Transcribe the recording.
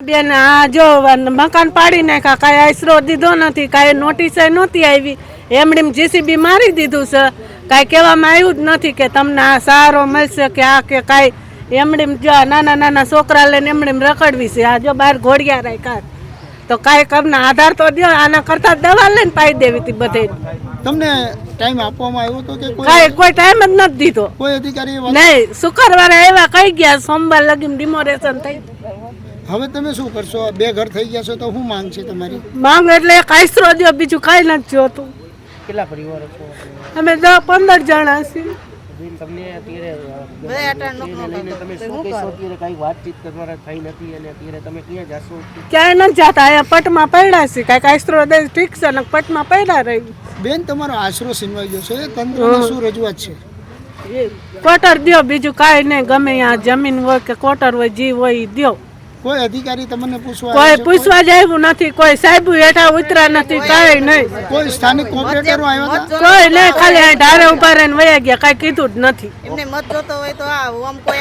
બેન આ જો મકાન પાડી નાખ્યા, કાંઈ આશરો દીધો નથી, કાંઈ નોટિસ નહોતી આવી, એમડીમ જીસીબી મારી દીધું છે, કાંઈ કહેવામાં આવ્યું જ નથી કે તમને આ સહારો મળશે કે આ કે કાંઈ. એમડીમ જો નાના નાના છોકરા લઈને એમડીમ રખડવી છે. આ જો બહાર ઘોડિયા રાખ્યા તો કાંઈ કરના આધાર તો દો, આના કરતા દવા લઈને પાઈ દેવી હતી બધે. તમને ટાઈમ આપવામાં આવ્યો તો કે કોઈ ટાઈમ જ નથી દીધો, કોઈ અધિકારી નહીં. શુક્રવારે આવ્યા કહી ગયા, સોમવાર લગીને ડિમોરેશન થઈ. હવે તમે શું કરશો? બે ઘર થઈ ગયા છો તો શું માંગ છે તમારી? માંગ એટલે એક આશરો દો, બીજું કાંઈ નથી જોતું. કેટલા પરિવારો છો? અમે 10-15 જણા છીએ. તમને અત્યારે તમે શું કહેશો? અત્યારે કઈ વાતચીત તમારા થઈ નથી અને અત્યારે તમે ક્યાં જાશો? ક્યાંય નથી જતા, અહીંયા પટમાં પડ્યા છે. કાંઈક આશરો દે ઠીક છે ને પટમાં પડ્યા રહી. બેન, તમારો આશરો સીનવાઈ ગયો છે, તંત્રને શું રજૂઆત છે? કોટર દો, બીજું કાંઈ નહીં. ગમે ત્યાં જમીન હોય કે કોટર હોય, જી હોય ઈ દો. કોઈ અધિકારી તમને પૂછવા કોઈ પૂછવા જાય નથી, કોઈ સાહેબ હેઠા ઉતરા નથી, કાંઈ નહીં. કોઈ સ્થાનિક કોર્પોરેટરો આવ્યા હતા? કોઈ નહીં, ખાલી ઢારે ઉભા રહીને વયા ગયા, કાંઈ કીધું જ નથી. એમને મત જોતો હોય તો આ આમ કોઈ